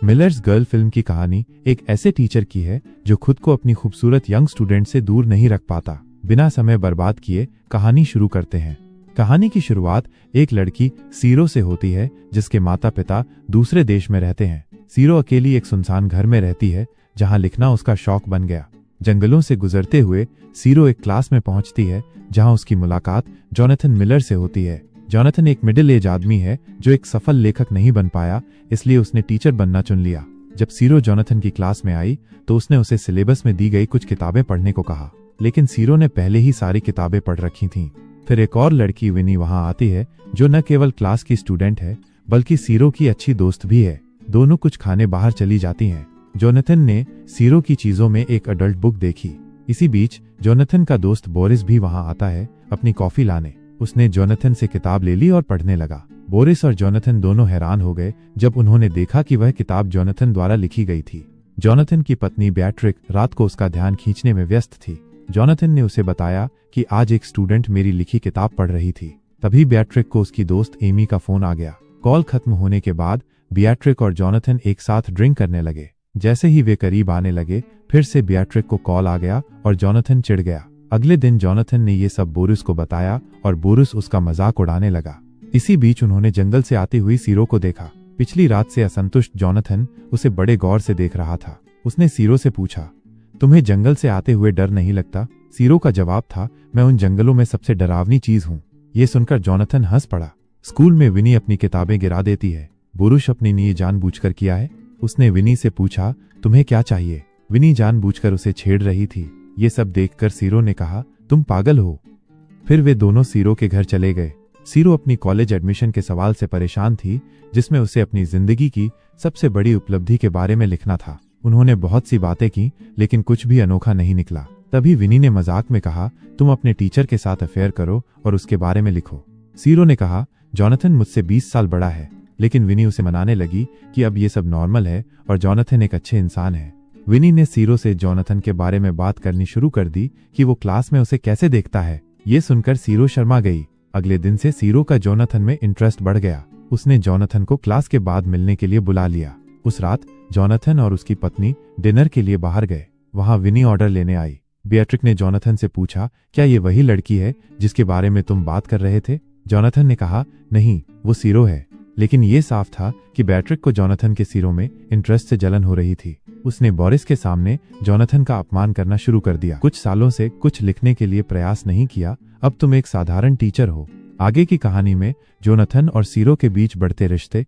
Millers girl film की कहानी एक ऐसे टीचर की है जो खुद को अपनी खूबसूरत यंग स्टूडेंट से दूर नहीं रख पाता। बिना समय बर्बाद किए कहानी शुरू करते हैं। कहानी की शुरुआत एक लड़की सीरो से होती है जिसके माता पिता दूसरे देश में रहते हैं। सीरो अकेली एक सुनसान घर में रहती है जहां लिखना उसका शौक बन गया। जंगलों से गुजरते हुए सीरो एक क्लास में पहुंचती है जहां उसकी मुलाकात जोनाथन मिलर से होती है। जोनाथन एक मिडिल एज आदमी है जो एक सफल लेखक नहीं बन पाया, इसलिए उसने टीचर बनना चुन लिया। जब सीरो जोनाथन की क्लास में आई तो उसने उसे सिलेबस में दी गई कुछ किताबें पढ़ने को कहा, लेकिन सीरो ने पहले ही सारी किताबें पढ़ रखी थीं। फिर एक और लड़की विनी वहां आती है जो न केवल क्लास की स्टूडेंट है बल्कि सीरो की अच्छी दोस्त भी है। दोनों कुछ खाने बाहर चली जाती हैं। जोनाथन ने सीरो की चीजों में एक अडल्ट बुक देखी। इसी बीच जोनाथन का दोस्त बोरिस भी वहां आता है अपनी कॉफी लाने। उसने जोनाथन से किताब ले ली और पढ़ने लगा। बोरिस और जोनाथन दोनों हैरान हो गए जब उन्होंने देखा कि वह किताब जोनाथन द्वारा लिखी गई थी। जोनाथन की पत्नी बेatriक रात को उसका ध्यान खींचने में व्यस्त थी। जोनाथन ने उसे बताया कि आज एक स्टूडेंट मेरी लिखी किताब पढ़ रही थी। तभी बेatriक को उसकी दोस्त एमी का फोन आ गया। कॉल खत्म होने के बाद बेatriक और जोनाथन एक साथ ड्रिंक करने लगे। जैसे ही वे करीब आने लगे फिर से बेatriक को कॉल आ गया और जोनाथन चिढ़ गया। अगले दिन जोनाथन ने ये सब बोरिस को बताया और बोरिस उसका मजाक उड़ाने लगा। इसी बीच उन्होंने जंगल से आती हुई सीरो को देखा। पिछली रात से असंतुष्ट जोनाथन उसे बड़े गौर से देख रहा था। उसने सीरो से पूछा, तुम्हें जंगल से आते हुए डर नहीं लगता? सीरो का जवाब था, मैं उन जंगलों में सबसे डरावनी चीज हूँ। ये सुनकर जोनाथन हंस पड़ा। स्कूल में विनी अपनी किताबें गिरा देती है। बोरिस अपनी नीयत जानबूझकर किया है? उसने विनी से पूछा, तुम्हें क्या चाहिए? विनी जानबूझकर उसे छेड़ रही थी। ये सब देखकर सीरो ने कहा, तुम पागल हो। फिर वे दोनों सीरो के घर चले गए। सीरो अपनी कॉलेज एडमिशन के सवाल से परेशान थी जिसमें उसे अपनी जिंदगी की सबसे बड़ी उपलब्धि के बारे में लिखना था। उन्होंने बहुत सी बातें की लेकिन कुछ भी अनोखा नहीं निकला। तभी विनी ने मजाक में कहा, तुम अपने टीचर के साथ अफेयर करो और उसके बारे में लिखो। सीरो ने कहा, जोनाथन मुझसे 20 साल बड़ा है, लेकिन विनी उसे मनाने लगी कि अब ये सब नॉर्मल है और जोनाथन एक अच्छे इंसान है। विनी ने सीरो से जोनाथन के बारे में बात करनी शुरू कर दी कि वो क्लास में उसे कैसे देखता है। ये सुनकर सीरो शर्मा गई। अगले दिन से सीरो का जोनाथन में इंटरेस्ट बढ़ गया। उसने जोनाथन को क्लास के बाद मिलने के लिए बुला लिया। उस रात जोनाथन और उसकी पत्नी डिनर के लिए बाहर गए। वहां विनी ऑर्डर लेने आई। बेatriक ने जोनाथन से पूछा, क्या ये वही लड़की है जिसके बारे में तुम बात कर रहे थे? जोनाथन ने कहा, नहीं, वो सीरो है। लेकिन ये साफ था कि बेatriक को जोनाथन के सीरो में इंटरेस्ट से जलन हो रही थी। उसने बोरिस के सामने जोनाथन का अपमान करना शुरू कर दिया। कुछ सालों से कुछ लिखने के लिए प्रयास नहीं किया, अब तुम एक साधारण टीचर हो। आगे की कहानी में जोनाथन और सीरो के बीच बढ़ते रिश्ते